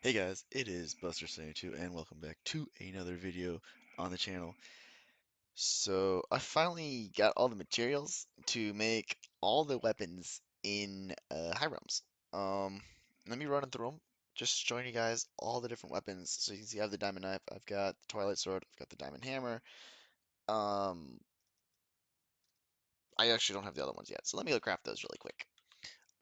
Hey guys, it is Buster72 and welcome back to another video on the channel. So I finally got all the materials to make all the weapons in High Realms. Um, Let me run through them, just showing you guys all the different weapons. So you can see I have the diamond knife, I've got the twilight sword, I've got the diamond hammer. Um, I actually don't have the other ones yet, so let me go craft those really quick.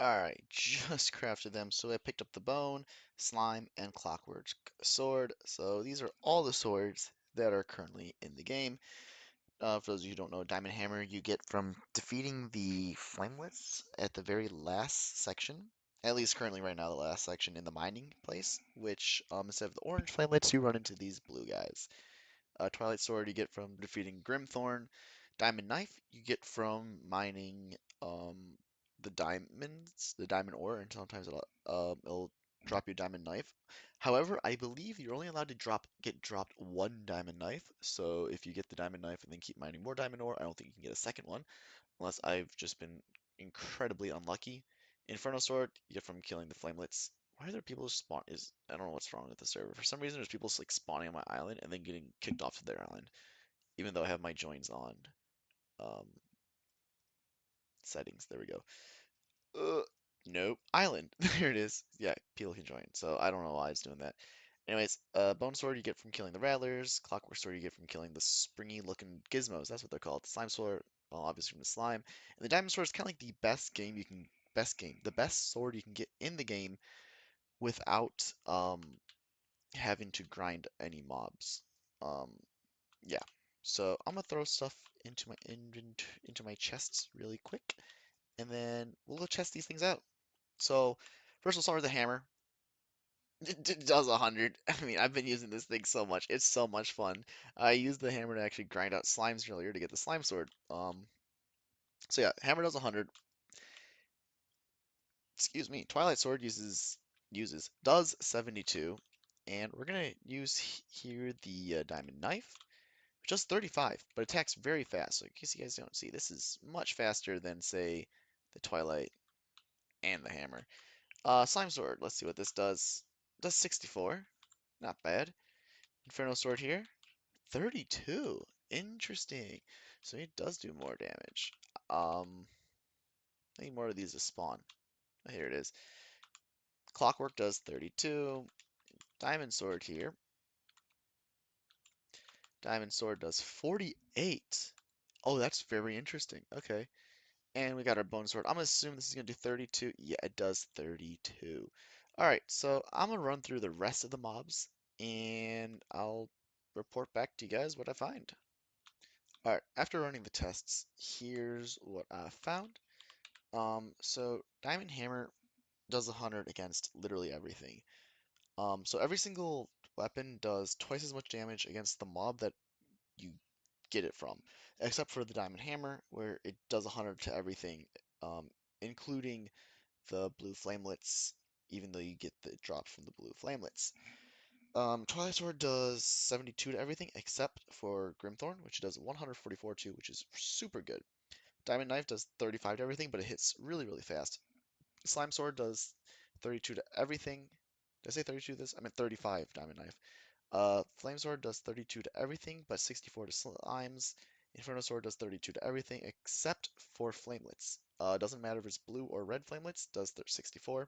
Alright, just crafted them. So I picked up the bone, slime, and clockwork sword. So these are all the swords that are currently in the game. For those of you who don't know, diamond hammer you get from defeating the flamelets at the very last section. At least currently right now, the last section in the mining place, which instead of the orange flamelets, you run into these blue guys. Twilight Sword you get from defeating Grimthorn. Diamond Knife you get from mining the diamond ore, and sometimes it'll drop you diamond knife. However, I believe you're only allowed to get dropped one diamond knife. So if you get the diamond knife and then keep mining more diamond ore, I don't think you can get a second one, unless I've just been incredibly unlucky. Inferno Sword you get from killing the flamelets. Why are there people spawn? I don't know what's wrong with the server. For some reason, there's people like spawning on my island and then getting kicked off to their island, even though I have my joins on. Um, Settings. There we go. Nope. Island. There it is. Yeah, people can join. So I don't know why it's doing that. Anyways, bone sword you get from killing the rattlers. Clockwork sword you get from killing the springy looking gizmos. That's what they're called. The slime sword, well, obviously from the slime. And the diamond sword is kind of like the best sword you can get in the game without having to grind any mobs. Um, yeah. So I'm gonna throw stuff into my chests really quick, and then we'll go test these things out. So first we'll start with the hammer. It does 100. I mean, I've been using this thing so much. It's so much fun. I used the hammer to actually grind out slimes earlier to get the slime sword. So yeah, hammer does 100. Excuse me. Twilight sword does 72, and we're gonna use here the diamond knife, which does 35, but attacks very fast. So in case you guys don't see, this is much faster than say the Twilight and the hammer. Slime sword. Let's see what this does. Does 64. Not bad. Inferno sword here. 32. Interesting. So it does do more damage. I need more of these to spawn. Here it is. Clockwork does 32. Diamond sword here. Diamond sword does 48. Oh, that's very interesting. Okay. And we got our bone sword. I'm gonna assume this is gonna do 32. Yeah, it does 32. Alright, so I'm gonna run through the rest of the mobs and I'll report back to you guys what I find. Alright, after running the tests, here's what I found. So Diamond Hammer does 100 against literally everything. So every single weapon does twice as much damage against the mob that you get it from, except for the Diamond Hammer, where it does 100 to everything, um, including the blue flamelets, even though you get the drop from the blue flamelets. Twilight Sword does 72 to everything except for Grimthorn, which does 144 to, which is super good. Diamond Knife does 35 to everything, but it hits really, really fast. Slime Sword does 32 to everything. Did I say 32 this? I meant 35 Diamond Knife. Flame Sword does 32 to everything, but 64 to slimes. Inferno Sword does 32 to everything except for flamelets. Doesn't matter if it's blue or red flamelets, does 64.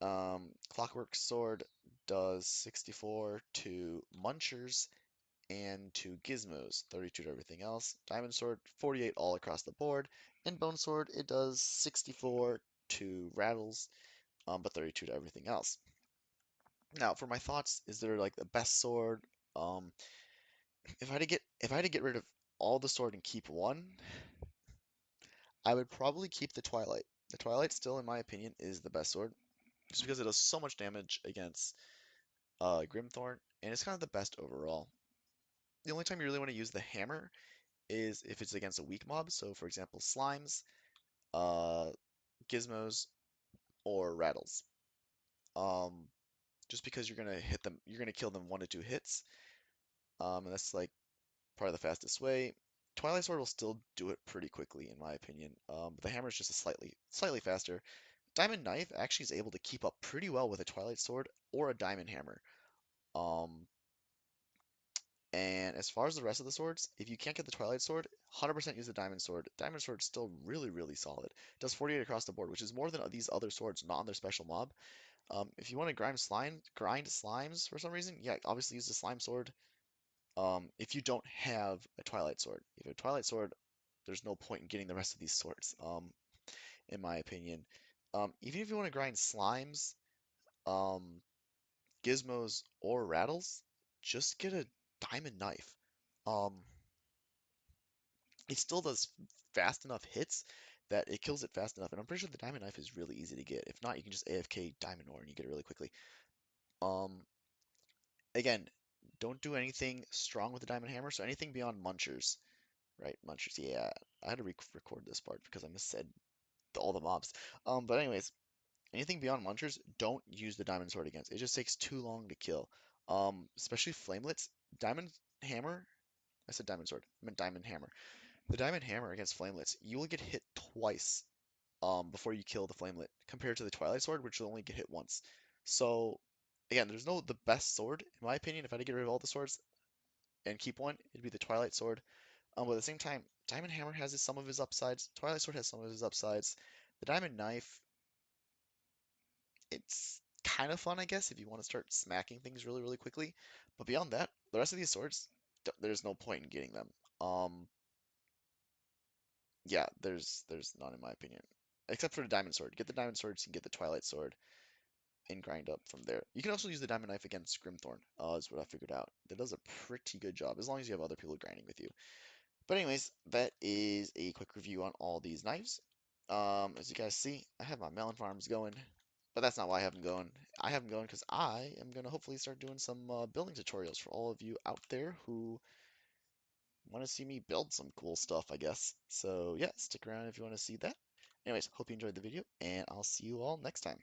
Clockwork Sword does 64 to munchers and to gizmos, 32 to everything else. Diamond Sword, 48 all across the board. And Bone Sword, it does 64 to rattles, but 32 to everything else. Now, for my thoughts, is there like the best sword? Um, if I had to get rid of all the sword and keep one, I would probably keep the Twilight. The Twilight still, in my opinion, is the best sword, just because it does so much damage against Grimthorn, and it's kind of the best overall. The only time you really want to use the hammer is if it's against a weak mob. So, for example, slimes, uh, gizmos, or rattles. Um, just because you're gonna kill them 1 to 2 hits. And that's like probably the fastest way. Twilight Sword will still do it pretty quickly, in my opinion. But the hammer is just a slightly faster. Diamond Knife actually is able to keep up pretty well with a Twilight Sword or a Diamond Hammer. Um, and as far as the rest of the swords, if you can't get the Twilight Sword, 100% use the Diamond Sword. Diamond Sword is still really, really solid. It does 48 across the board, which is more than these other swords, not on their special mob. If you want to grind slimes for some reason, yeah, obviously use the Slime Sword. If you don't have a Twilight Sword, if you have a Twilight Sword, there's no point in getting the rest of these swords, in my opinion. Even if you want to grind slimes, um, gizmos, or rattles, just get a diamond knife. Um, it still does fast enough hits that it kills it fast enough, and I'm pretty sure the diamond knife is really easy to get. If not, you can just AFK diamond ore and you get it really quickly. Um, again, don't do anything strong with the diamond hammer, so anything beyond munchers, right? Munchers, yeah. I had to record this part because I missaid all the mobs. But anyways, anything beyond munchers, don't use the diamond sword against. It just takes too long to kill. Especially flamelets. Diamond hammer. I said diamond sword. I meant diamond hammer. The diamond hammer against flamelets, you will get hit twice before you kill the flamelet, compared to the twilight sword, which will only get hit once. So again, there's no the best sword in my opinion. If I had to get rid of all the swords and keep one, it'd be the twilight sword. But at the same time, diamond hammer has some of his upsides. Twilight sword has some of his upsides. The diamond knife, it's kind of fun, I guess, if you want to start smacking things really, really quickly. But beyond that, the rest of these swords, there's no point in getting them. Yeah, there's none in my opinion, except for the diamond sword. Get the diamond sword, so you can get the twilight sword and grind up from there. You can also use the diamond knife against Grimthorn. Is what I figured out. That does a pretty good job as long as you have other people grinding with you. But anyways, that is a quick review on all these knives. As you guys see, I have my melon farms going, but that's not why I have them going. I have them going because I am going to hopefully start doing some building tutorials for all of you out there who want to see me build some cool stuff, I guess. So yeah, stick around if you want to see that. Anyways, hope you enjoyed the video, and I'll see you all next time.